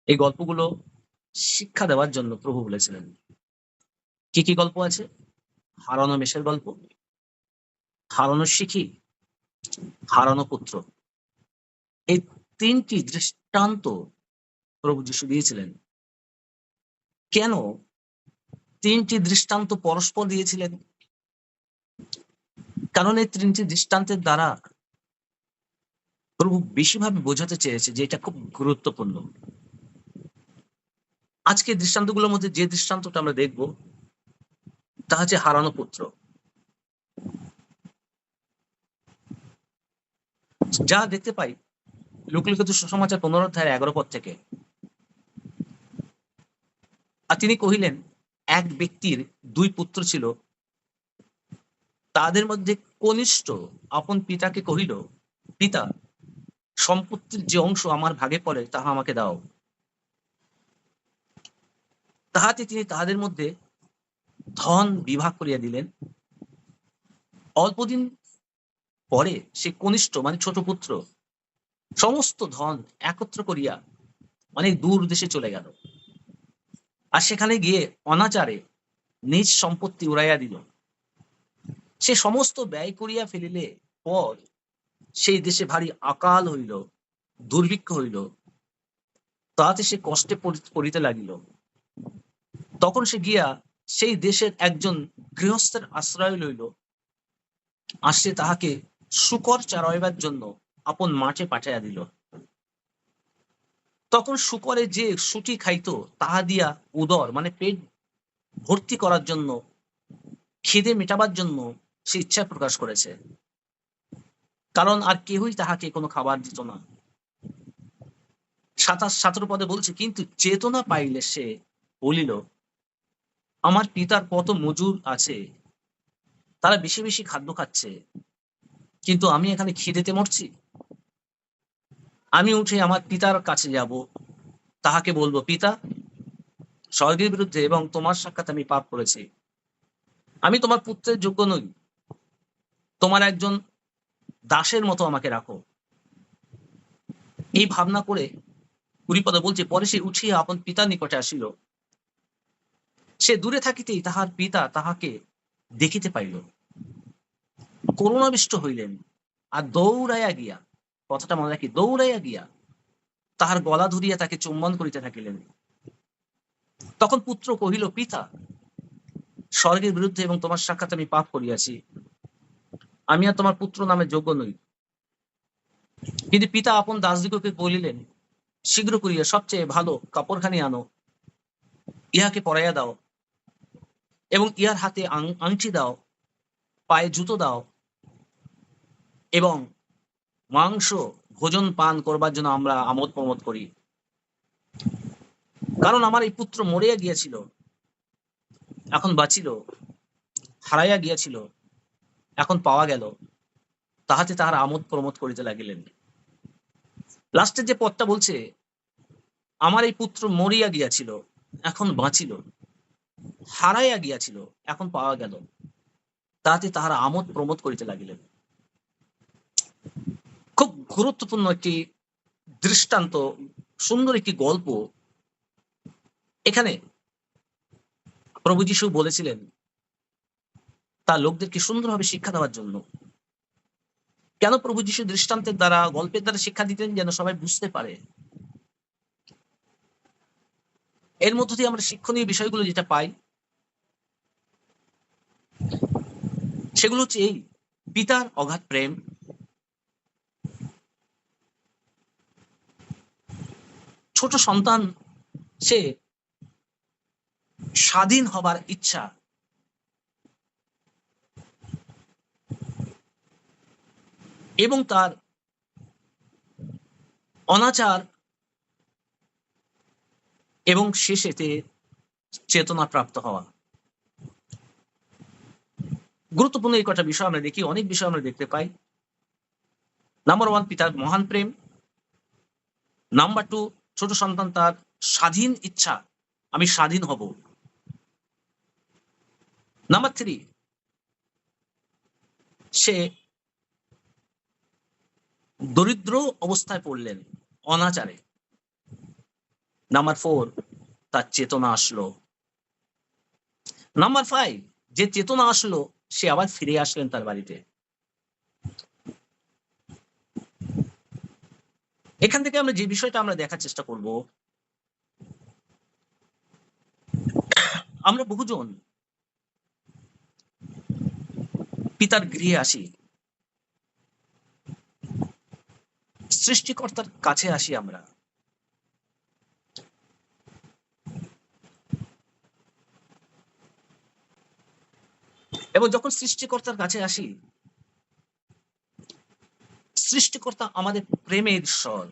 এই গল্পগুলো শিক্ষা দেওয়ার জন্য প্রভু বলেছিলেন। কি কি গল্প আছে? হারানো মেষের গল্প, হারানো শিখি, হারানো পুত্র। এই ৩ টি দৃষ্টান্ত প্রভু যীশু দিয়েছিলেন। কেন ৩ টি দৃষ্টান্ত পরস্পর দিয়েছিলেন? কারণ এই ৩ টি দৃষ্টান্তের দ্বারা প্রভু বেশিভাবে বোঝাতে চেয়েছে যে এটা খুব গুরুত্বপূর্ণ। আজকে দৃষ্টান্তগুলোর মধ্যে যে দৃষ্টান্তটা আমরা দেখব তা হচ্ছে হারানো পুত্র। যা দেখতে পাই লোকলিখিত সুসমাচার ১৫ অধ্যায়ের ১১ পদ থেকে। আর তিনি কহিলেন, এক ব্যক্তির ২ পুত্র ছিল, তাদের মধ্যে কনিষ্ঠ আপন পিতাকে কহিল, পিতা, সম্পত্তির যে অংশ আমার ভাগে পড়ে তাহা আমাকে দাও। তাহাতে তিনি তাহাদের মধ্যে ধন বিভাগ করিয়া দিলেন। অল্পদিন পরে সে কনিষ্ঠ মানে ছোট পুত্র সমস্ত ধন একত্র করিয়া অনেক দূর দেশে চলে গেল, আর সেখানে গিয়ে অনাচারে নিজ সম্পত্তি উড়াইয়া দিল। সে সমস্ত ব্যয় করিয়া ফেলিলে পর সেই দেশে ভারী আকাল হইল, দুর্ভিক্ষ হইল, তাহাতে সে কষ্টে পড়িতে লাগিল। তখন সে গিয়া সেই দেশের একজন গৃহস্থের আশ্রয় লইল, আর সে তাহাকে শূকর চরাইবার জন্য আপন মাঠে পাঠাইয়া দিল। তখন শূকরে যে সুটি খাইত তাহা দিয়া উদর মানে পেট ভর্তি করার জন্য, খিদে মেটাবার জন্য সে ইচ্ছা প্রকাশ করেছে, কারণ আর কেহই তাহাকে কোনো খাবার দিত না। 17 পদে বলছে, কিন্তু চেতনা পাইলে সে বলিল, আমার পিতার কত মজুর আছে, তারা বেশি বেশি খাদ্য খাচ্ছে, কিন্তু আমি এখানে খিদেতে মরছি। আমি উঠে আমার পিতার কাছে যাব, তাহাকে বলবো, পিতা, স্বর্গের বিরুদ্ধে এবং তোমার সাক্ষাৎ আমি পাপ করেছি। আমি তোমার পুত্রের যোগ্য নই, তোমার একজন দাসের মতো আমাকে রাখো। এই ভাবনা করে 20 পদে বলছে, পরে সে উঠিয়া আপন পিতার নিকটে আসিল। সে দূরে থাকিতেই তাহার পিতা তাহাকে দেখিতে পাইল, করুণাবিষ্ট হইলেন, আর দৌড়াইয়া গিয়া, কথাটা মনে রাখি, দৌড়াইয়া গিয়া তাহার গলা ধরিয়া তাকে চুম্বন করিতে থাকিলেন। তখন পুত্র কহিল, পিতা, স্বর্গের বিরুদ্ধে এবং তোমার সাক্ষাৎ আমি পাপ করিয়াছি, আমি আর তোমার পুত্র নামে যোগ্য নই। কিন্তু পিতা আপন দাসদিগকে বলিলেন, শীঘ্র করিয়া সবচেয়ে ভালো কাপড়খানি আনো, ইহাকে পরাইয়া দাও, এবং ইহার হাতে আংটি দাও, পায়ে জুতো দাও, এবং মাংস ভোজন পান করবার জন্য আমরা আমোদ প্রমোদ করি। কারণ আমার এই পুত্র মরিয়া গিয়াছিল, এখন বাঁচিল, হারাইয়া গিয়াছিল, এখন পাওয়া গেল, তাহাতে তাহারা আমোদ প্রমোদ করিতে লাগিলেন। লাস্টের যে পদটা বলছে, আমার এই পুত্র মরিয়া গিয়াছিল, এখন বাঁচিল, হারাইয়া গিয়াছিল, এখন পাওয়া গেল, তাহাতে তাহারা আমোদ প্রমোদ করিতে লাগিলেন। খুব গুরুত্বপূর্ণ একটি দৃষ্টান্ত, সুন্দর একটি গল্প এখানে প্রভু যীশু বলেছিলেন তার লোকদেরকে সুন্দরভাবে শিক্ষা দেওয়ার জন্য। কেন প্রভু যীশু দৃষ্টান্তের দ্বারা, গল্পের দ্বারা শিক্ষা দিতেন? যেন সবাই বুঝতে পারে। এর মধ্য দিয়ে আমরা শিক্ষণীয় বিষয়গুলো যেটা পাই সেগুলো হচ্ছে এই: পিতার অগাধ প্রেম, ছোট সন্তান সে স্বাধীন হবার ইচ্ছা, এবং তার অনাচার, এবং শেষেতে চেতনা প্রাপ্ত হওয়া। গুরুত্বপূর্ণ এই কটা বিষয় আমরা দেখি, অনেক বিষয় আমরা দেখতে পাই। নাম্বার 1, পিতার মহান প্রেম। নাম্বার 2, ছোট সন্তান তার স্বাধীন ইচ্ছা, আমি স্বাধীন হব। নাম্বার 3, সে দরিদ্র অবস্থায় পড়লেন, অনাচারে। নাম্বার 4, তার চেতনা আসলো। নাম্বার 5, যে চেতনা আসলো সে আবার ফিরে আসলেন তার বাড়িতে। এখান থেকে আমরা যে বিষয়টা আমরা দেখার চেষ্টা করব, আমরা বহুজন পিতার গৃহে আসি, সৃষ্টিকর্তার কাছে আসি আমরা, এবং যখন সৃষ্টিকর্তার কাছে আসি, সৃষ্টিকর্তা আমাদের প্রেমের ঈশ্বর।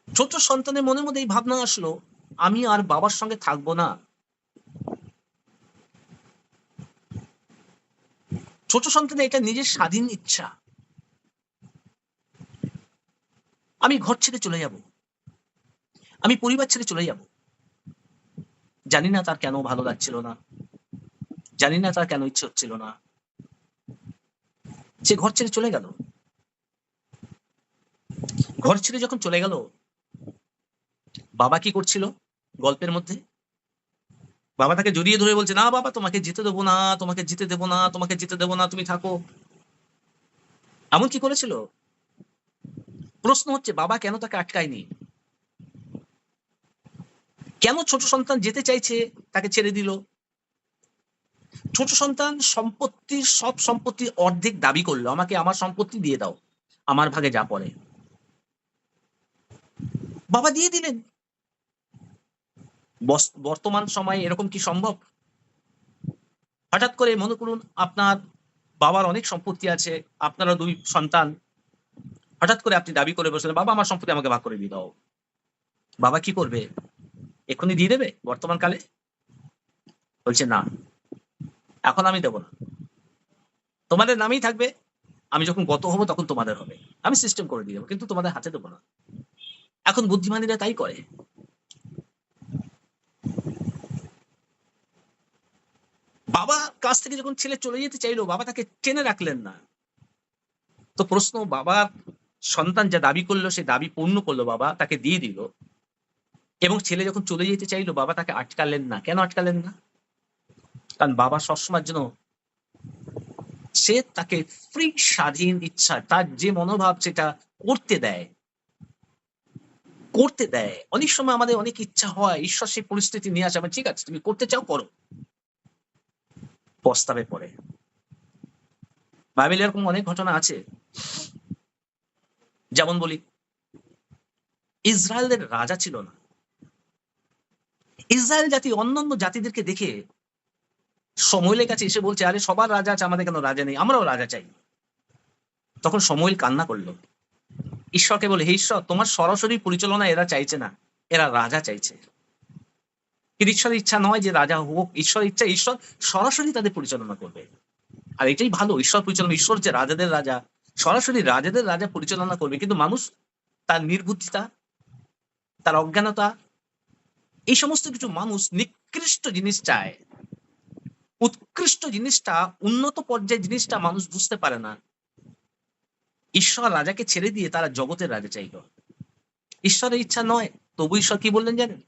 ছোট সন্তানের মনের মধ্যে এই ভাবনা আসলো, আমি আর বাবার সঙ্গে থাকবো না। ছোট সন্তানের এটা নিজের স্বাধীন ইচ্ছা, আমি ঘর ছেড়ে চলে যাব, আমি পরিবার ছেড়ে চলে যাব। জানি না তার কেন ভালো লাগছিল না, জানি না তার কেন ইচ্ছে হচ্ছিল না, সে ঘর ছেড়ে চলে গেল। ঘর ছেড়ে যখন চলে গেল, বাবা কি করছিল গল্পের মধ্যে? বাবা তাকে জড়িয়ে ধরে বলছে, না বাবা, তোমাকে যেতে দেবো না, তোমাকে যেতে দেবো না, তোমাকে যেতে দেবো না, তুমি থাকো। এমন কি করেছিল? প্রশ্ন হচ্ছে, বাবা কেন তাকে আটকায়নি? কেন ছোট সন্তান যেতে চাইছে তাকে ছেড়ে দিল? ছোট সন্তান সম্পত্তির, সব সম্পত্তির অর্ধেক দাবি করলো, আমাকে আমার সম্পত্তি দিয়ে দাও, আমার ভাগে যা পড়ে। বাবা দিয়ে দিলেন। বর্তমান সময়ে এরকম কি সম্ভব? হঠাৎ করে মনে করুন আপনার বাবার অনেক সম্পত্তি আছে, আপনারা 2 সন্তান, হঠাৎ করে আপনি দাবি করে বসলেন, বাবা আমার সম্পত্তি আমাকে ভাগ করে দিয়ে দাও। বাবা কি করবে? এক্ষুনি দিয়ে দেবে বর্তমান কালে? বলছে, না, এখন আমি দেব না, তোমাদের নামেই থাকবে, আমি যখন গত হব তখন তোমাদের হবে, আমি সিস্টেম করে দিয়ে দেবো, কিন্তু তোমাদের হাতে দেবো না। এখন বুদ্ধিমানীরা তাই করে। বাবা কাছ থেকে যখন ছেলে চলে যেতে চাইলো, বাবা তাকে টেনে রাখলেন না। তো প্রশ্ন, বাবা সন্তান যা দাবি করলো সে দাবি পূর্ণ করলো, বাবা তাকে দিয়ে দিল, এবং ছেলে যখন চলে যেতে চাইলো বাবা তাকে আটকালেন না। কেন আটকালেন না? কারণ বাবা সবসময়ের জন্য সে তাকে ফ্রি স্বাধীন ইচ্ছা, তার যে মনোভাব সেটা করতে দেয়, করতে দেয়। অনেক সময় আমাদের অনেক ইচ্ছা হয়, ঈশ্বর সেই পরিস্থিতি নিয়ে আসে, ঠিক আছে তুমি করতে চাও করো, পস্তাবে পড়ে। বাইবেলে এরকম অনেক ঘটনা আছে। যেমন বলি, ইসরায়েলের রাজা ছিল না। ইসরায়েল জাতি অন্যান্য জাতিদেরকে দেখে শমূয়েলের কাছে এসে বলছে, আরে সবার রাজা আছে, আমাদের কেন রাজা নেই, আমরাও রাজা চাই। তখন শমূয়েল কান্না করলো, ঈশ্বরকে বলে, হে ঈশ্বর, তোমার সরাসরি পরিচালনা এরা চাইছে না, এরা রাজা চাইছে। কিন্তু ঈশ্বরের ইচ্ছা নয় যে রাজা হোক, ঈশ্বরের ইচ্ছা ঈশ্বর সরাসরি তাদের পরিচালনা করবে। আর এটাই ভালো, ঈশ্বর পরিচালনা, ঈশ্বর যে রাজাদের রাজা, সরাসরি রাজাদের রাজা পরিচালনা করবে। কিন্তু মানুষ তার নির্বুদ্ধিতা, তার অজ্ঞানতা, এই সমস্ত কিছু মানুষ নিকৃষ্ট জিনিস চায়। উৎকৃষ্ট জিনিসটা, উন্নত পর্যায়ের জিনিসটা মানুষ বুঝতে পারে না। ঈশ্বর রাজাকে ছেড়ে দিয়ে তারা জগতের রাজা চাইল। ঈশ্বরের ইচ্ছা নয়। তবু ঈশ্বর কি বললেন জানেন?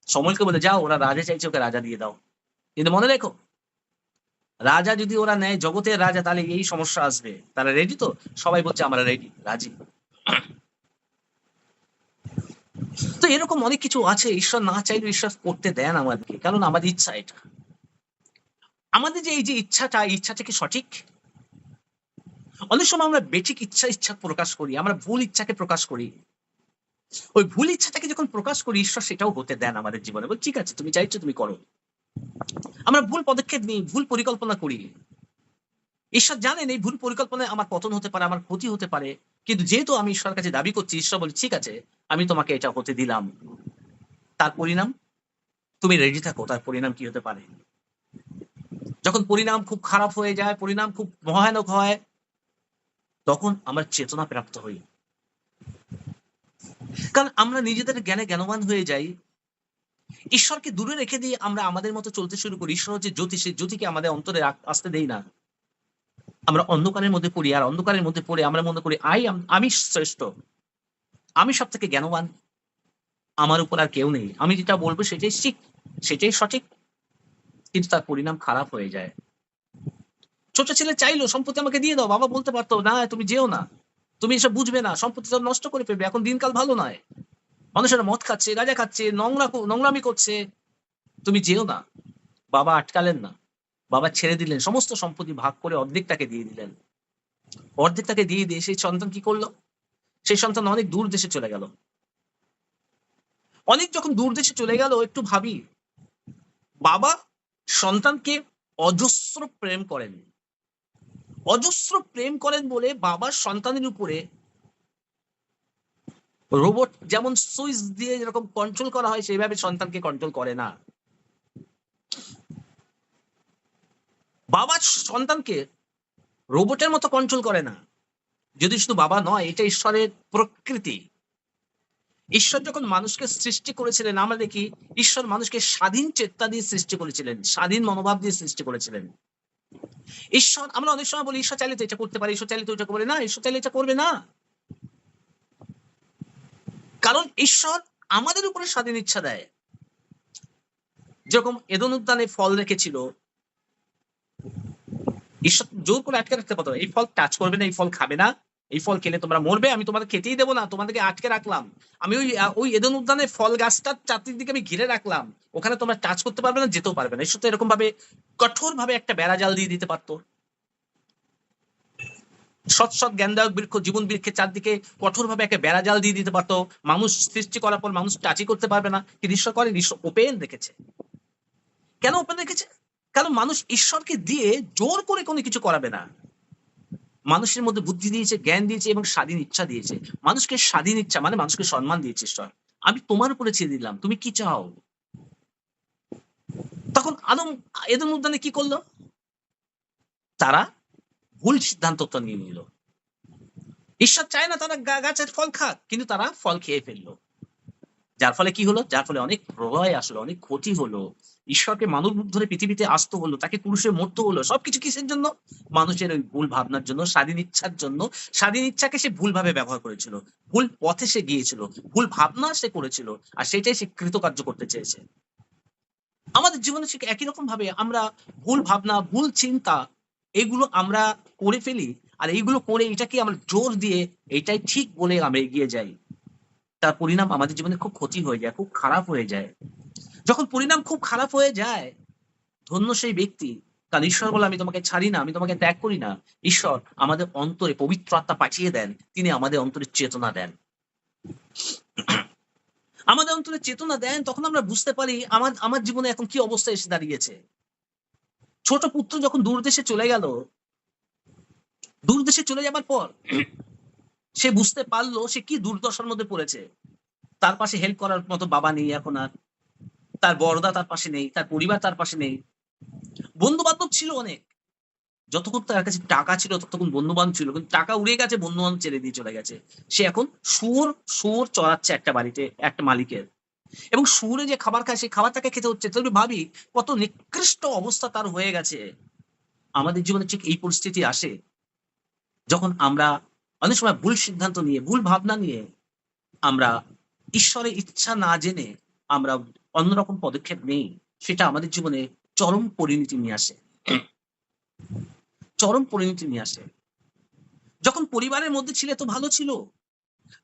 সমলকে বলে, যাও, ওরা রাজা চাইছে, ওকে রাজা দিয়ে দাও। কিন্তু মনে রেখো, রাজা যদি ওরা নেয় জগতের রাজা, তাহলে এই সমস্যা আসবে। তারা রেডি তো? সবাই বলছে আমরা রেডি, রাজি। তো এরকম অনেক কিছু আছে, ঈশ্বর না চাইলে ঈশ্বর করতে দেন আমাদেরকে, কারণ আমাদের ইচ্ছা এটা। আমাদের যে এই যে ইচ্ছাটা, ইচ্ছাটা কি সঠিক? অনেক সময় আমরা বেঠিক ইচ্ছা প্রকাশ করি, আমরা ভুল ইচ্ছাকে প্রকাশ করি। ওই ভুল ইচ্ছাটাকে যখন প্রকাশ করি, ঈশ্বর সেটাও হতে দেন আমাদের জীবনে, বল ঠিক আছে তুমি চাইছো তুমি করো। আমরা ভুল পদক্ষেপ নিই, ভুল পরিকল্পনা করি। ঈশ্বর জানেন এই ভুল পরিকল্পনায় আমার পতন হতে পারে, আমার ক্ষতি হতে পারে, কিন্তু যেহেতু আমি ঈশ্বরের কাছে দাবি করছি, ঈশ্বর বলে, ঠিক আছে আমি তোমাকে এটা হতে দিলাম। তার পরিণাম, তুমি রেডি থাকো, তার পরিণাম কি হতে পারে। যখন পরিণাম খুব খারাপ হয়ে যায়, পরিণাম খুব ভয়ানক হয়, তখন আমরা চেতনা প্রাপ্ত হই। কারণ আমরা নিজেদের জ্ঞানে জ্ঞানবান হয়ে যাই, ঈশ্বরকে দূরে রেখে দিয়ে আমরা আমাদের মতো চলতে শুরু করি। ঈশ্বর হচ্ছে জ্যোতি, সেই জ্যোতিকে আমাদের অন্তরে আসতে দেই না। আমরা অন্ধকারের মধ্যে পড়ি, আর অন্ধকারের মধ্যে পড়ে আমরা মনে করি আমি শ্রেষ্ঠ, আমি সব থেকে জ্ঞানবান, আমার উপর আর কেউ নেই, আমি যেটা বলবো সেটাই ঠিক, সেটাই সঠিক, কিন্তু তার পরিণাম খারাপ হয়ে যায়। ছোট ছেলে চাইলো সম্পত্তি আমাকে দিয়ে দাও, বাবা বলতে পারতো না তুমি যেও না, তুমি এসব বুঝবে না, সম্পত্তি সব নষ্ট করে ফেলবে, এখন দিনকাল ভালো নয়, মানুষেরা মদ খাচ্ছে, গাঁজা খাচ্ছে, নোংরামি করছে, তুমি যেও না। বাবা আটকালেন না, বাবা ছেড়ে দিলেন, সমস্ত সম্পত্তি ভাগ করে অর্ধেক তাকে দিয়ে দিলেন। অর্ধেক তাকে দিয়ে দিয়ে সেই সন্তান কি করলো? সেই সন্তান অনেক দূর দেশে চলে গেল। অনেক যখন দূর দেশে চলে গেল, একটু ভাবি, বাবা সন্তানকে অজস্র প্রেম করেন, অজস্র প্রেম করেন বলে বাবার সন্তানের উপরে রোবট যেমন সুইচ দিয়ে যেরকম কন্ট্রোল করা হয় সেইভাবে সন্তানকে কন্ট্রোল করে না। বাবা সন্তানকে রোবটের মতো কন্ট্রোল করে না। যদি শুধু বাবা নয়, এটা ঈশ্বরের প্রকৃতি। ঈশ্বর যখন মানুষকে সৃষ্টি করেছিলেন, আমরা দেখি ঈশ্বর মানুষকে স্বাধীন চেতনা দিয়ে সৃষ্টি করেছিলেন, স্বাধীন মনোভাব দিয়ে সৃষ্টি করেছিলেন। ঈশ্বর, আমরা অনেক সময় বলি ঈশ্বর চাইলে তো এটা করতে পারে, ঈশ্বর চাইলে তো এটা করে না, ঈশ্বর চাইলে এটা করবে না। কারণ ঈশ্বর আমাদের উপরে স্বাধীন ইচ্ছা দেয়। যেরকম এদন উদ্যানে ফল রেখেছিল, ঈশ্বর জোর করে আটকে রাখতে পারতো, এই ফল টাচ করবে না, এই ফল খাবে না, এই ফল খেলে তোমরা মরবে, আমি তোমাদের খেতেই দেবো না, তোমাদেরকে আটকে রাখলাম, আমি ওই ওই এদন উদ্যানের ফল গাছটার চারদিকে আমি ঘিরে রাখলাম, ওখানে তোমরা টাচ করতে পারবে না, যেতেও পারবে না। ঈশ্বর তো এরকম ভাবে কঠোর ভাবে একটা বেড়া জাল দিয়ে দিতে পারতো। সৎ সৎ জ্ঞানদায়ক বৃক্ষ, জীবন বৃক্ষের চারদিকে কঠোর ভাবে একটা বেড়া জাল দিয়ে দিতে পারতো, মানুষ সৃষ্টি করার পর মানুষ টাচই করতে পারবে না। কিন্তু ঈশ্বর করেন, ঈশ্বর ওপেন রেখেছে। কেন ওপেন রেখেছে? কারণ মানুষ ঈশ্বরকে দিয়ে জোর করে কোনো কিছু করাবে না। মানুষের মধ্যে বুদ্ধি দিয়েছে, জ্ঞান দিয়েছে এবং স্বাধীন ইচ্ছা দিয়েছে। মানুষকে স্বাধীন ইচ্ছা মানে মানুষকে সম্মান দিয়েছে ঈশ্বর। আমি তোমার উপরে ছেড়ে দিলাম, তুমি কি চাও? তখন আদম এদম উদ্যানে কি করলো? তারা ভুল সিদ্ধান্তটা নিয়ে নিল। ঈশ্বর চায় না তারা গাছের ফল খাক, কিন্তু তারা ফল খেয়ে ফেললো। যার ফলে কি হলো? যার ফলে অনেক প্রলয় আসলো, অনেক ক্ষতি হলো। ঈশ্বরকে মানব রূপ ধরে পৃথিবীতে আসতে হলো, তাকে ক্রুশে মরতে হলো। সবকিছু কিসের জন্য? মানুষের ওই ভুল ভাবনার জন্য, স্বাধীন ইচ্ছার জন্য। স্বাধীন ইচ্ছাকে সে ভুলভাবে ব্যবহার করেছিল। ভুল পথে সে গিয়েছিল। ভুল ভাবনা সে করেছিল। আর সেটাই সে কৃতকার্য করতে চেয়েছে। আমাদের জীবনে ঠিক একই রকম ভাবে আমরা ভুল ভাবনা, ভুল চিন্তা এগুলো আমরা করে ফেলি। আর এইগুলো করে এটাকে আমরা জোর দিয়ে এটাই ঠিক বলে আমরা এগিয়ে যাই। তার পরিণাম আমাদের জীবনে খুব ক্ষতি হয়ে যায়, খুব খারাপ হয়ে যায়। যখন পরিণাম খুব খারাপ হয়ে যায়, ধন্য সেই ব্যক্তি। কারণ ঈশ্বর বলে আমি তোমাকে ছাড়ি না, আমি তোমাকে ত্যাগ করি না। ঈশ্বর আমাদের অন্তরে পবিত্র আত্মা পাঠিয়ে দেন, তিনি আমাদের অন্তরে চেতনা দেন। আমাদের অন্তরে চেতনা দেন, তখন আমরা বুঝতে পারি আমার আমার জীবনে এখন কি অবস্থা এসে দাঁড়িয়েছে। ছোট পুত্র যখন দূরদেশে চলে গেল, দূরদেশে চলে যাবার পর সে বুঝতে পারলো সে কি দুর্দশার মধ্যে পড়েছে। তার পাশে হেল্প করার মতো বাবা নেই এখন আর, তার বড়দা তার পাশে নেই, তার পরিবার তার পাশে নেই। বন্ধু বান্ধব ছিল অনেক, যতক্ষণ তার কাছে টাকা ছিল ততক্ষণ বন্ধু-বান্ধব ছিল। কিন্তু টাকা উড়ে গেছে, বন্ধু-বান্ধব ছেড়ে দিয়ে চলে গেছে। সে এখন শুয়োর চড়াচ্ছে একটা বাড়িতে, একটা মালিকের। এবং শুয়োরে যে খাবার খায় সেই খাবারটাকে খেতে হচ্ছে। তুমি ভাবি কত নিকৃষ্ট অবস্থা তার হয়ে গেছে। আমাদের জীবনে ঠিক এই পরিস্থিতি আসে যখন আমরা অনেক সময় ভুল সিদ্ধান্ত নিয়ে, ভুল ভাবনা নিয়ে আমরা ঈশ্বরের ইচ্ছা না জেনে আমরা অন্যরকম পদক্ষেপ নেই। সেটা আমাদের জীবনে চরম পরিণতি নিয়ে আসে। চরম পরিণতি নিয়ে আসে। যখন পরিবারের মধ্যে ছিলে তো ভালো ছিল।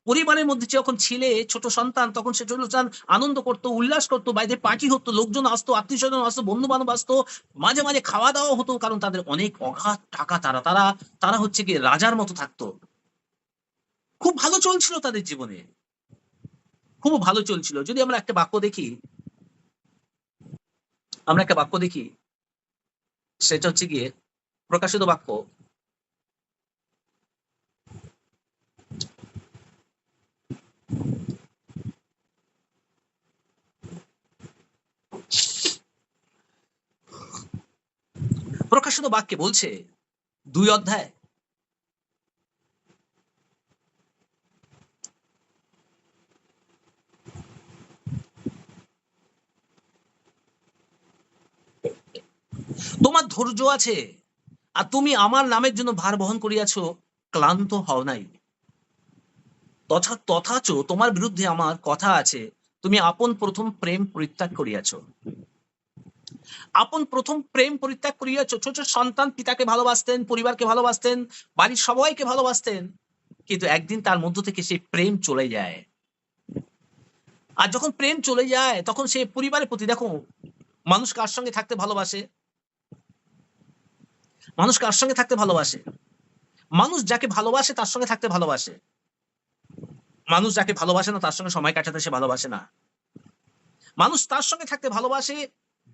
পরিবারের মধ্যে যখন ছিলে ছোট সন্তান, তখন সে ছোট সন্তান আনন্দ করত, উল্লাস করত, বাইরে পার্টি হতো, লোকজন আসতো, আত্মীয়স্বজন আসতো, বন্ধু-বান্ধব আসতো। মাঝে, মাঝে খাওয়া-দাওয়া হতো, কারণ তাদের অনেক অগাধ টাকা, তারা হচ্ছে গিয়ে রাজার মতো থাকতো। খুব ভালো চলছিল তাদের জীবনে। খুব ভালো চলছিল। যদি আমরা একটা বাক্য দেখি, সেটা হচ্ছে গিয়ে প্রকাশিত বাক্য প্রকাশিত বাক্যে বলছে ২ অধ্যায় তোমার ধৈর্য আছে, আর তুমি আমার নামের জন্য ভার বহন করিয়াছ, ক্লান্ত হও নাই। তথাচ তোমার বিরুদ্ধে আমার কথা আছে, তুমি আপন প্রথম প্রেম পরিত্যাগ করিয়াছ। আপন প্রথম প্রেম পরিত্যাগ করিয়াছ। ছোট সন্তান পিতাকে ভালোবাসতেন, পরিবারকে ভালোবাসতেন, বাড়ির সবাইকে ভালোবাসতেন, কিন্তু একদিন তার মধ্য থেকে সেই প্রেম চলে যায়। আর যখন প্রেম চলে যায় তখন সে পরিবারের প্রতি, দেখো মানুষ কার সঙ্গে থাকতে ভালোবাসে? মানুষ কার সঙ্গে থাকতে ভালোবাসে? মানুষ যাকে ভালোবাসে তার সঙ্গে থাকতে ভালোবাসে। মানুষ যাকে ভালোবাসে না তার সঙ্গে সময় কাটাতে সে ভালোবাসে না। মানুষ তার সঙ্গে থাকতে ভালোবাসে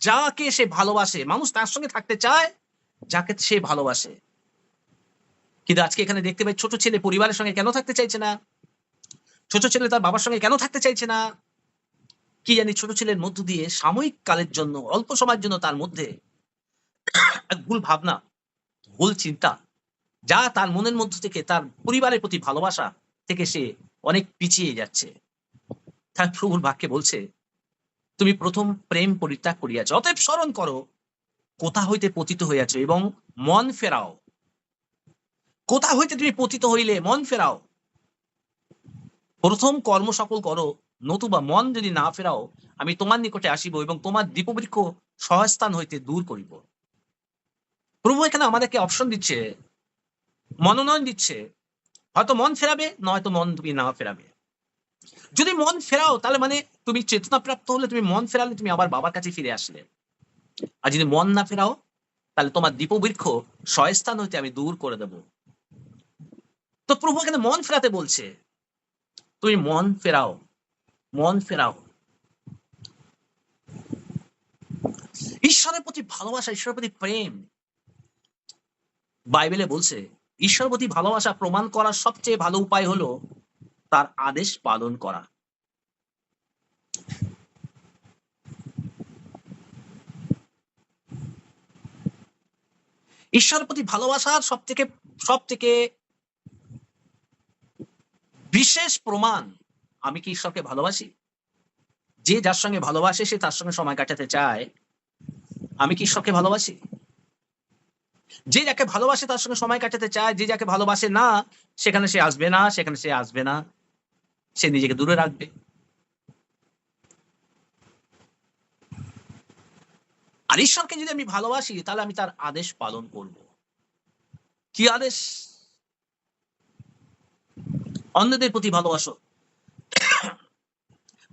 যাকে সে ভালোবাসে। মানুষ তার সঙ্গে থাকতে চায় যাকে সে ভালোবাসে। কিন্তু আজকে এখানে দেখতে পাই ছোট ছেলে পরিবারের সঙ্গে কেন থাকতে চাইছে না? ছোট ছেলে তার বাবার সঙ্গে কেন থাকতে চাইছে না? কি জানি ছোট ছেলের মধ্য দিয়ে সাময়িক কালের জন্য, অল্প সময়ের জন্য তার মধ্যে এক ভুল ভাবনা, ভুল চিন্তা, যা তার মনের মধ্য থেকে তার পরিবারের প্রতি ভালোবাসা থেকে সে অনেক পিছিয়ে যাচ্ছে। তার প্রভুর বাক্যে বলছে, তুমি প্রথম প্রেম পরিত্যাগ করিয়াছ। অতএব স্মরণ করো কোথা হইতে পতিত হইয়াছ এবং মন ফেরাও। কোথা হইতে তুমি পতিত হইলে মন ফেরাও। প্রথম কর্ম সকল করো, নতুবা মন যদি না ফেরাও, আমি তোমার নিকটে আসিব এবং তোমার দীপবৃক্ষ সহস্থান হইতে দূর করিব। প্রভু এখানে আমাদেরকে অপশন দিচ্ছে, মনোনয়ন দিচ্ছে, হয়তো মন ফেরাবে, নয়তো মন তুমি না ফেরাবে। যদি মন ফেরাও তাহলে মানে তুমি চেতনা প্রাপ্ত হলে, তুমি মন ফেরালে তুমি আবার বাবার কাছে ফিরে আসলে। আর যদি মন না ফেরাও তাহলে তোমার দীপবৃক্ষ সহস্থান হইতে আমি দূর করে দেব। তো প্রভু এখানে মন ফেরাতে বলছে, তুমি মন ফেরাও, মন ফেরাও। ঈশ্বরের প্রতি ভালোবাসা, ঈশ্বরের প্রতি প্রেম, বাইবেলে বলছে ঈশ্বরের প্রতি ভালোবাসা প্রমাণ করার সবচেয়ে ভালো উপায় হলো তার আদেশ পালন করা। ঈশ্বরের প্রতি ভালোবাসার সবথেকে বিশেষ প্রমাণ, আমি কি ঈশ্বরকে ভালোবাসি? যে যার সঙ্গে ভালোবাসে সে তার সঙ্গে সময় কাটাতে চায়। আমি কি ঈশ্বরকে ভালোবাসি? যে যাকে ভালোবাসে তার সঙ্গে সময় কাটাতে চায়, যে যাকে ভালোবাসে না সেখানে সে আসবে না, সেখানে সে আসবে না, সে নিজেকে দূরে রাখবে। আর ঈশ্বরকে যদি আমি ভালোবাসি তাহলে আমি তার আদেশ পালন করব। কি আদেশ? অন্যদের প্রতি ভালোবাসো।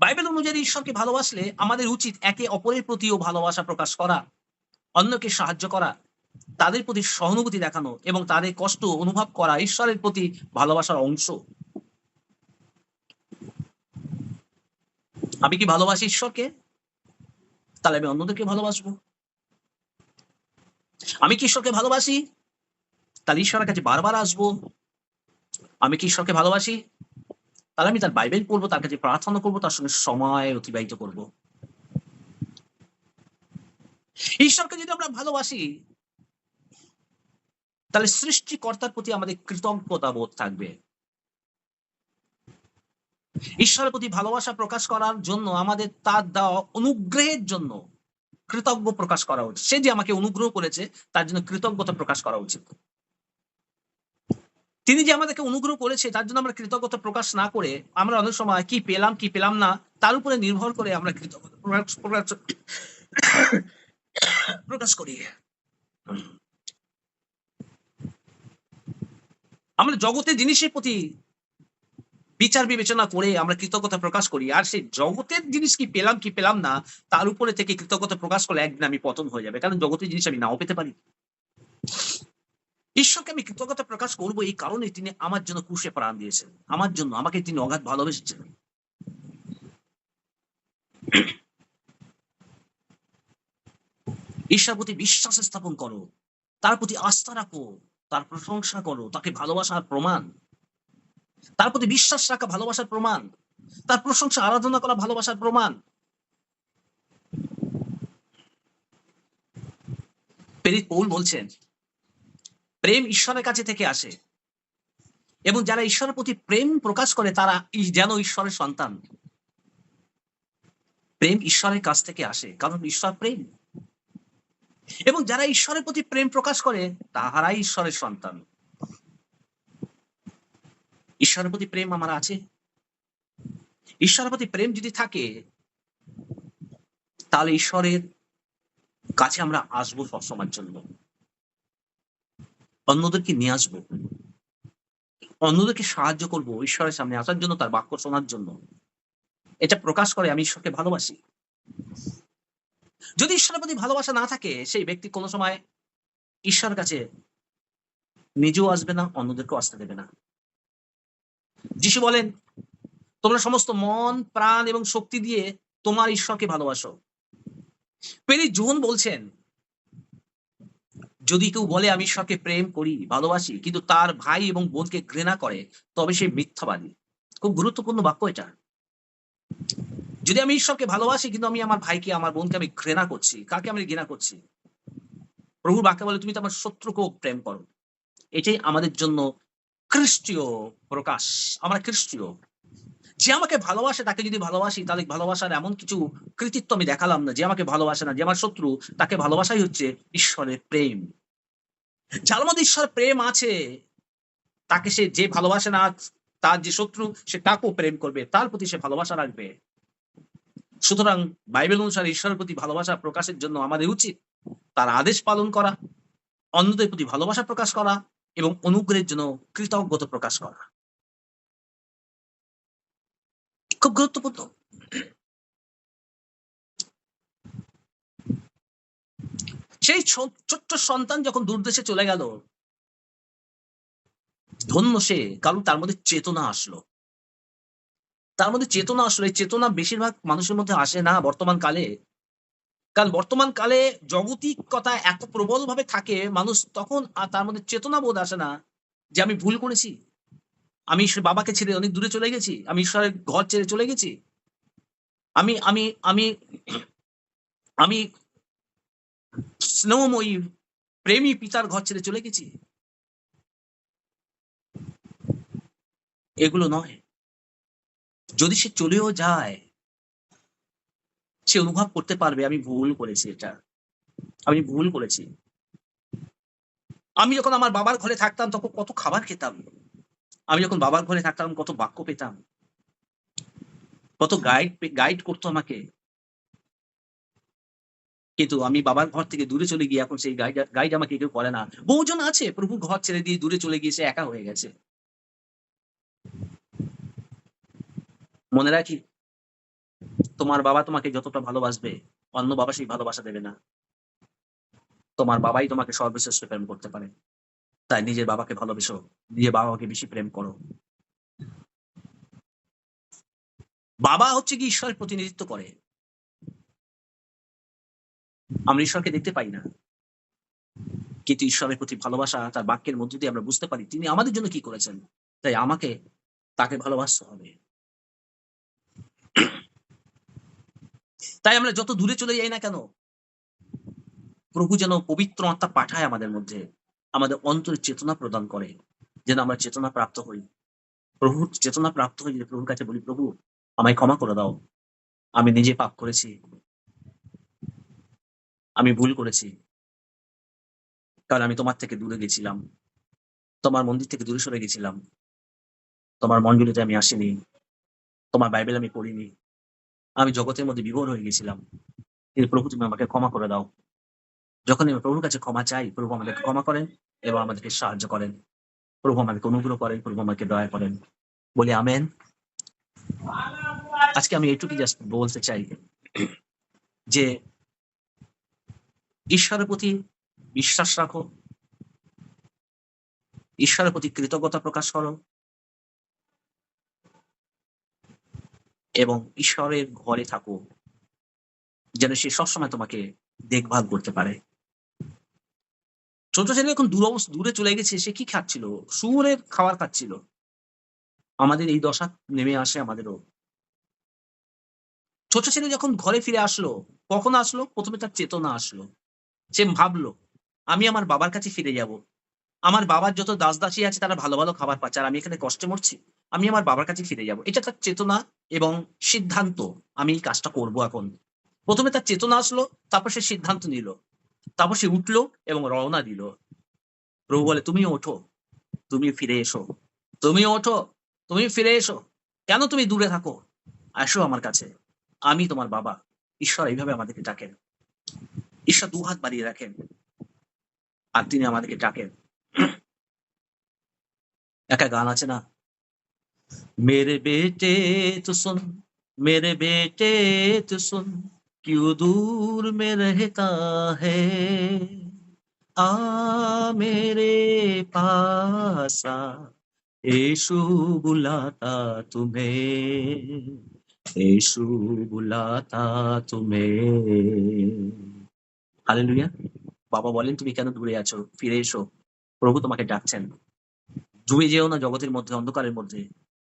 বাইবেল অনুযায়ী ঈশ্বরকে ভালোবাসলে আমাদের উচিত একে অপরের প্রতিও ভালোবাসা প্রকাশ করা, অন্যকে সাহায্য করা, তাদের প্রতি সহানুভূতি দেখানো এবং তাদের কষ্ট অনুভব করা ঈশ্বরের প্রতি ভালোবাসার অংশ। আমি কি ভালোবাসি ঈশ্বরকে? তাহলে আমি অন্যদেরকে ভালোবাসবো। আমি কি ঈশ্বরকে ভালোবাসি? তাহলে ঈশ্বরের কাছে বারবার আসবো। আমি কি ঈশ্বরকে ভালোবাসি? তাহলে আমি তার বাইবেল পড়বো, তার কাছে প্রার্থনা করবো, তার সঙ্গে সময় অতিবাহিত করব। ঈশ্বরকে যদি আমরা ভালোবাসি তাহলে সৃষ্টিকর্তার প্রতি আমাদের কৃতজ্ঞতা বোধ থাকবে। ঈশ্বরের প্রতি ভালোবাসা প্রকাশ করার জন্য আমাদের তার দেওয়া অনুগ্রহের জন্য কৃতজ্ঞ প্রকাশ করা উচিত। সে যে আমাকে অনুগ্রহ করেছে তার জন্য কৃতজ্ঞতা প্রকাশ করা উচিত। তিনি যে আমাদেরকে অনুগ্রহ করেছে তার জন্য আমরা কৃতজ্ঞতা প্রকাশ না করে আমরা অনেক সময় কি পেলাম কি পেলাম না তার উপরে নির্ভর করে আমরা কৃতজ্ঞতা প্রকাশ করি। আমরা জগতের জিনিসের প্রতি বিচার বিবেচনা করে আমরা কৃতজ্ঞতা প্রকাশ করি, আর সেই জগতের জিনিস কি পেলাম কি পেলাম না তার উপরে থেকে কৃতজ্ঞতা প্রকাশ করলে একদিন আমি পতন হয়ে যাবে, কারণ জগতের জিনিস আমি নাও পেতে পারি। ঈশ্বরকে আমি কৃতজ্ঞতা প্রকাশ করবো এই কারণে তিনি আমার জন্য ক্রুশে প্রাণ দিয়েছেন, আমার জন্য আমাকে তিনি অগাধ ভালোবেসেছেন। ঈশ্বরের প্রতি বিশ্বাস স্থাপন করো, তার প্রতি আস্থা রাখো, তার প্রশংসা করো, তাকে ভালোবাসার প্রমাণ, তার প্রতি বিশ্বাস রাখা ভালোবাসার প্রমাণ, তার প্রশংসা আরাধনা করা ভালোবাসার প্রমাণ। প্রেরিত পৌল বলছেন প্রেম ঈশ্বরের কাছে থেকে আসে এবং যারা ঈশ্বরের প্রতি প্রেম প্রকাশ করে তারা যেন ঈশ্বরের সন্তান। প্রেম ঈশ্বরের কাছ থেকে আসে কারণ ঈশ্বর প্রেম, এবং যারা ঈশ্বরের প্রতি প্রেম প্রকাশ করে তাহারাই ঈশ্বরের সন্তান। ঈশ্বরের প্রতি প্রেম আমার আছে। ঈশ্বরের প্রতি প্রেম যদি থাকে, তাহলে ঈশ্বরের কাছে আমরা আসবো সবসময়ের জন্য, অন্যদেরকে নিয়ে আসবো, অন্যদেরকে সাহায্য করব ঈশ্বরের সামনে আসার জন্য, তার বাক্য শোনার জন্য। এটা প্রকাশ করে আমি ঈশ্বরকে ভালোবাসি। যদি ঈশ্বরের প্রতি ভালোবাসা না থাকে, সেই ব্যক্তি কোনো সময় ঈশ্বরের কাছে নিজেও আসবে না, অন্যদেরকেও আসতে দেবে না। যিশু বলেন, তোমরা সমস্ত মন, প্রাণ এবং শক্তি দিয়ে তোমার ঈশ্বরকে ভালোবাসো। পেরি জোহন বলছেন, যদি কেউ বলে আমি ঈশ্বরকে প্রেম করি, ভালোবাসি, কিন্তু তার ভাই এবং বোনকে ঘৃণা করে, তবে সে মিথ্যাবাদী। খুব গুরুত্বপূর্ণ বাক্য এটা। যদি আমি ঈশ্বরকে ভালোবাসি কিন্তু আমি আমার ভাইকে, আমার বোনকে আমি ঘৃণা করছি, কাকে আমি ঘৃণা করছি? প্রভুর বাক্য বলে, তুমি তো আমার শত্রুকেও প্রেম করো। এটাই আমাদের জন্য খ্রিস্টীয় প্রকাশ। আমরা খ্রিস্টীয়। যে আমাকে ভালোবাসে তাকে যদি ভালোবাসি, তাহলে ভালোবাসার এমন কিছু কৃতিত্ব আমি দেখালাম না। যে আমাকে ভালোবাসে না, যে আমার শত্রু, তাকে ভালোবাসাই হচ্ছে ঈশ্বরের প্রেম। যার মধ্যে ঈশ্বরের প্রেম আছে, তাকে সে যে ভালোবাসে না, তার যে শত্রু, সে তাকেও প্রেম করবে, তার প্রতি সে ভালোবাসা রাখবে। সুতরাং বাইবেল অনুসারে ঈশ্বরের প্রতি ভালোবাসা প্রকাশের জন্য আমাদের উচিত তার আদেশ পালন করা, অন্যদের প্রতি ভালোবাসা প্রকাশ করা এবং অনুগ্রহের জন্য কৃতজ্ঞতা প্রকাশ করা। খুব গুরুত্বপূর্ণ। সেই ছোট্ট সন্তান যখন দূরদেশে চলে গেল, ধন্য সে, কারণ তার মধ্যে চেতনা আসলো। তার মধ্যে চেতনা আসলো। এই চেতনা বেশিরভাগ মানুষের মধ্যে আসে না বর্তমান কালে। কারণ বর্তমান কালে জগতিকতা এত প্রবলভাবে থাকে, মানুষ তখন আর তার মধ্যে চেতনা বোধ আসে না যে আমি ভুল করেছি। আমি বাবাকে ছেড়ে অনেক দূরে চলে গেছি। আমি ঈশ্বরের ঘর ছেড়ে চলে গেছি। আমি আমি আমি আমি স্নেহময়ী প্রেমী পিতার ঘর ছেড়ে চলে গেছি। এগুলো নয়। যদি সে চলেও যায়, সে অনুভব করতে পারবে আমি ভুল করেছি এটা। আমি ভুল করেছি। আমি যখন আমার বাবার ঘরে থাকতাম তখন কত খাবার খেতাম। আমি যখন বাবার ঘরে থাকতাম কত বাক্য পেতাম। কত গাইড করতো আমাকে। কিন্তু আমি বাবার ঘর থেকে দূরে চলে গিয়ে এখন সেই গাইড আমাকে কেউ করে না। বহুজন আছে প্রভুর ঘর ছেড়ে দিয়ে দূরে চলে গিয়ে সে একা হয়ে গেছে। মনে রাখি, তোমার বাবা তোমাকে যতটা ভালোবাসবে, অন্য বাবা সেই ভালোবাসা দেবে না। তোমার বাবাই তোমাকে সর্বশ্রেষ্ঠ প্রেম করতে পারে। তাই নিজের বাবাকে ভালোবেসো, নিজের বাবাকে বেশি প্রেম করো। বাবা হচ্ছে কি ঈশ্বরের প্রতিনিধিত্ব করে। আমরা ঈশ্বরকে দেখতে পাই না, কিন্তু ঈশ্বরের প্রতি ভালোবাসা তার বাক্যের মধ্য দিয়ে আমরা বুঝতে পারি তিনি আমাদের জন্য কি করেছেন। তাই আমাকে তাকে ভালোবাসতে হবে। তাই আমরা যত দূরে চলে যাই না কেন, প্রভু যেন পবিত্র আত্মা পাঠায় আমাদের মধ্যে, আমাদের অন্তরে চেতনা প্রদান করে, যেন আমরা চেতনা প্রাপ্ত হই। প্রভুর চেতনা প্রাপ্ত হয়ে যদি প্রভুর কাছে বলি, প্রভু আমায় ক্ষমা করে দাও, আমি নিজে পাপ করেছি, আমি ভুল করেছি, কারণ আমি তোমার থেকে দূরে গেছিলাম, তোমার মন্দির থেকে দূরে সরে গেছিলাম, তোমার মণ্ডলীতে আমি আসিনি, তোমার বাইবেল আমি পড়িনি, আমি জগতের মধ্যে বিভোর হয়ে গেছিলাম। কিন্তু প্রভু তুমি আমাকে ক্ষমা করে দাও। যখন আমি প্রভুর কাছে ক্ষমা চাই, প্রভু আমাদেরকে ক্ষমা করেন এবং আমাদেরকে সাহায্য করেন। প্রভু আমাদেরকে অনুগ্রহ করেন, প্রভু আমাকে দয়া করেন। বলি আমেন। আজকে আমি এটুকুই জাস্ট বলতে চাই যে ঈশ্বরের প্রতি বিশ্বাস রাখো, ঈশ্বরের প্রতি কৃতজ্ঞতা প্রকাশ করো এবং ঈশ্বরের ঘরে থাকো, যেন সে সবসময় তোমাকে দেখভাল করতে পারে। ছোট ছেলে এখন দূরে চলে গেছে, সে কি খাচ্ছিল? শুয়োরের খাবার খাচ্ছিল। আমাদের এই দশা নেমে আসে আমাদেরও। ছোট ছেলে যখন ঘরে ফিরে আসলো, কখন আসলো? প্রথমে তার চেতনা আসলো। সে ভাবলো, আমি আমার বাবার কাছে ফিরে যাব। আমার বাবার যত দাস-দাসী আছে তারা ভালো, ভালো খাবার পাচ্ছে। আর আমি এখানে কষ্টে মরছি। আমি আমার বাবার কাছে ফিরে যাব। এটা তার চেতনা এবং সিদ্ধান্ত। আমি এই কাজটা করব এখন। প্রথমে তার চেতনা আসলো, তারপর সে সিদ্ধান্ত নিল। তারপর সে উঠলো এবং রওনা দিল। প্রভু বলে, তুমিও ওঠো, তুমি ফিরে এসো। তুমিও ওঠো, তুমি ফিরে এসো। কেন তুমি দূরে থাকো? আসো আমার কাছে, আমি তোমার বাবা। ঈশ্বর এইভাবে আমাদেরকে ডাকেন। ঈশ্বর দুহাত বাড়িয়ে রাখেন আর তিনি আমাদেরকে ডাকেন। একটা গান আছে না, मेरे बेटे तू सुन, मेरे बेटे तू सुन, क्यों दूर में रहता है, आ मेरे पास आ, यीशु बुलाता तुम्हें, यीशु बुलाता तुम्हें। हालेलुया। বাবা বলেন, তুমি কেন দূরে আছো? ফিরে এসো, প্রভু তোমাকে ডাকছেন। ডুবে যেও না জগতের মধ্যে, অন্ধকারের মধ্যে।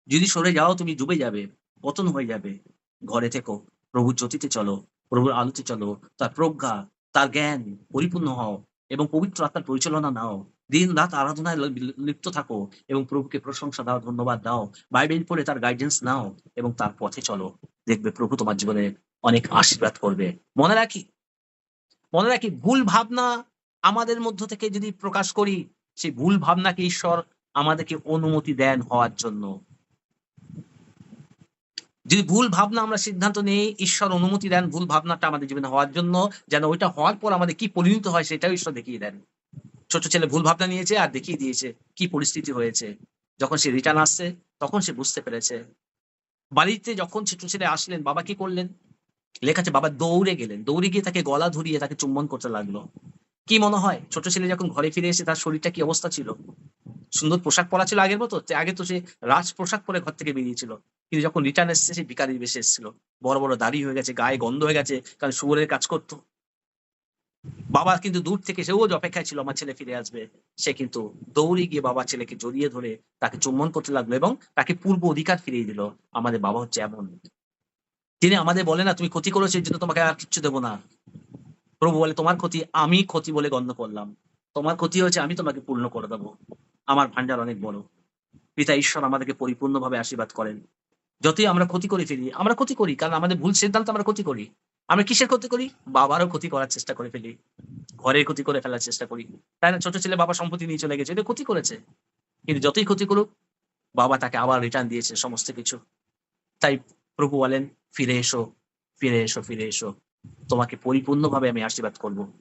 যদি সরে যাও তুমি ডুবে যাবে, পতন হয়ে যাবে। ঘরে থেকো, প্রভুর জ্যোতিতে চলো, প্রভুর আলোতে চলো, তার প্রজ্ঞা, তার জ্ঞান পরিপূর্ণ হও এবং পবিত্র আত্মার পরিচালনা নাও। দিন রাত আরাধনায় লিপ্ত থাকো এবং প্রভুকে প্রশংসা দাও, ধন্যবাদ দাও। বাইবেল পড়ে তার গাইডেন্স নাও এবং তার পথে চলো। দেখবে প্রভু তোমার জীবনে অনেক আশীর্বাদ করবে। মনে রাখি, মনে রাখি, ভুল ভাবনা আমাদের মধ্য থেকে যদি প্রকাশ করি, সেই ভুল ভাবনাকে ঈশ্বর আমাদেরকে অনুমতি দেন হওয়ার জন্য। যদি ভুল ভাবনা আমরা সিদ্ধান্ত নিই, ঈশ্বর অনুমতি দেন ভুল ভাবনাটা আমাদের জীবনে হওয়ার জন্য, যেন ওইটা হওয়ার পর আমাদের কি পরিণত হয় সেটাও ঈশ্বর দেখিয়ে দেন। ছোট ছেলে ভুল ভাবনা নিয়েছে আর দেখিয়ে দিয়েছে কি পরিস্থিতি হয়েছে। যখন সে রিটার্ন আসছে তখন সে বুঝতে পেরেছে। বাড়িতে যখন ছোট ছেলে আসলেন, বাবা কি করলেন? লেখা আছে বাবা দৌড়ে গেলেন, দৌড়ে গিয়ে তাকে গলা ধরিয়ে তাকে চুম্বন করতে লাগলো। কি মনে হয় ছোট ছেলে যখন ঘরে ফিরে এসে তার শরীরটা কি অবস্থা ছিল? সুন্দর পোশাক পরা ছিল আগের মতো? আগে তো সে রাজ পোশাক পরে ঘর থেকে বেরিয়েছিল। কিন্তু যখন রিটার্ন এসছে সে ভিখারির বেশে এসেছিল। বড়, বড় দাড়ি হয়ে গেছে, গায়ে গন্ধ হয়ে গেছে, কারণ শুয়োরের কাজ করত। বাবা কিন্তু দূর থেকে সেও যে অপেক্ষায় ছিল আমার ছেলে ফিরে আসবে। সে কিন্তু দৌড়ে গিয়ে বাবার ছেলেকে জড়িয়ে ধরে তাকে চুম্বন করতে লাগলো এবং তাকে পূর্ব অধিকার ফিরিয়ে দিল। আমাদের বাবা হচ্ছে এমন। তিনি আমাদের বলে না তুমি ক্ষতি করেছো এর জন্য তোমাকে আর কিচ্ছু দেব না। প্রভু বলে তোমার ক্ষতি আমি ক্ষতি বলে গণ্য করলাম। তোমার ক্ষতি হয়েছে আমি তোমাকে পূর্ণ করে দেব। আমার ভান্ডার অনেক বড়। পিতা ঈশ্বর আমাদেরকে পরিপূর্ণভাবে আশীর্বাদ করেন। যতই আমরা ক্ষতি করে ফেলি, আমরা ক্ষতি করি কারণ আমাদের ভুল সিদ্ধান্ত আমরা ক্ষতি করি। আমরা কিসের ক্ষতি করি? বাবারও ক্ষতি করার চেষ্টা করে ফেলি। ঘরের ক্ষতি করে ফেলার চেষ্টা করি। তাই না? ছোট ছেলে বাবার সম্পত্তি নিয়ে চলে গেছে। এটা ক্ষতি করেছে। কিন্তু যতই ক্ষতি করুক, বাবা তাকে আবার রিটার্ন দিয়েছে সমস্ত কিছু। তাই প্রভু বলেন, "ফিরে এসো, ফিরে এসো, ফিরে এসো। তোমাকে পরিপূর্ণভাবে আমি আশীর্বাদ করব।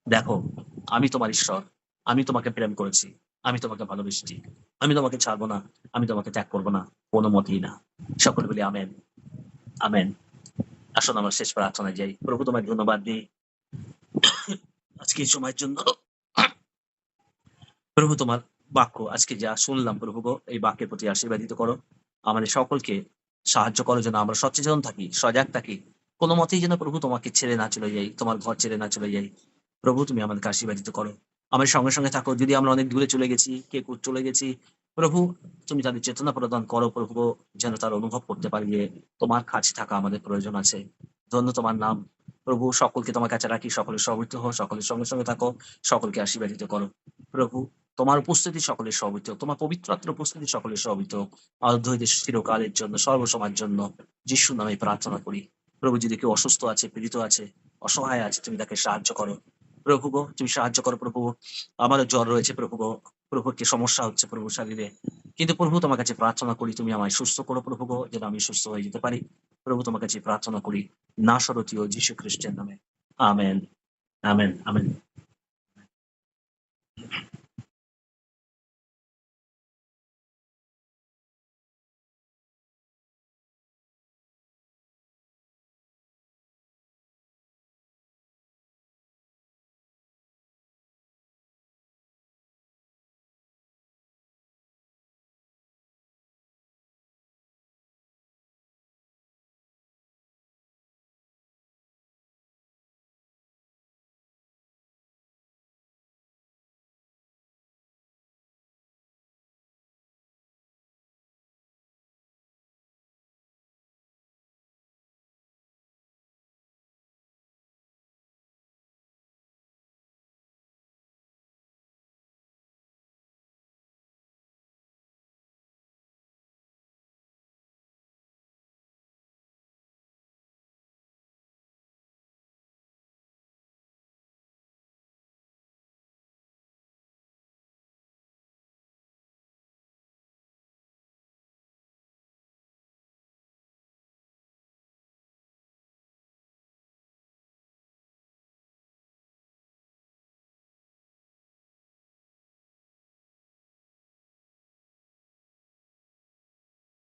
দেখো, আমি তোমার ঈশ্বর। আমি তোমাকে প্রেম করেছি। আমি তোমাকে ভালোবেসেছি। আমি তোমাকে ছাড়ব না। আমি তোমাকে ত্যাগ করব না। কোনো মতেই না।" সকলে বলি আমেন, আমেন। আসুন আমরা শেষ প্রার্থনায় যাই। প্রভু তোমায় ধন্যবাদ দিই আজকে এই সময়ের জন্য। প্রভু তোমার বাক্য আজকে যা শুনলাম প্রভু গো, এই বাক্যের প্রতি আশীর্বাদিত করো। আমাদের সকলকে সাহায্য করো যেন আমরা সচেতন থাকি, সজাগ থাকি। কোনো মতেই যেন প্রভু তোমাকে ছেড়ে না চলে যাই, তোমার ঘর ছেড়ে না চলে যাই। প্রভু তুমি আমাদেরকে আশীর্বাদিত করো। আমাদের সঙ্গে, সঙ্গে থাকো। যদি আমরা অনেক দূরে চলে গেছি, কে চলে গেছি, প্রভু তুমি তাদের চেতনা প্রদান করো প্রভু গো, যেন তারা অনুভব করতে পারে যে তোমার কাছে থাকা আমাদের প্রয়োজন আছে। ধন্য তোমার নাম। প্রভু সকলকে তোমার কাছে রাখি, সকলের সহবৃত হও, সকলের সঙ্গে, সঙ্গে থাকো, সকলকে আশীর্বাদিত করো। প্রভু তোমার উপস্থিতি সকলের সহবৃত হোক, তোমার পবিত্র আত্মার উপস্থিতি সকলের সহবৃত হোক। অদ্বৈত চিরকালের জন্য, সর্বসময়ের জন্য যিশুর নামে প্রার্থনা করি। প্রভু যদি কেউ অসুস্থ আছে, পীড়িত আছে, অসহায় আছে, তুমি তাকে সাহায্য করো। প্রভু গো তুমি সাহায্য করো প্রভু। আমারও জ্বর রয়েছে প্রভু গো। প্রভু কি সমস্যা হচ্ছে প্রভু শরীরে। কিন্তু প্রভু তোমার কাছে প্রার্থনা করি তুমি আমায় সুস্থ করো প্রভু গো, যেন আমি সুস্থ হয়ে যেতে পারি। প্রভু তোমার কাছে প্রার্থনা করি নাসরতীয় যীশু খ্রিস্টের নামে। Amen, amen, amen.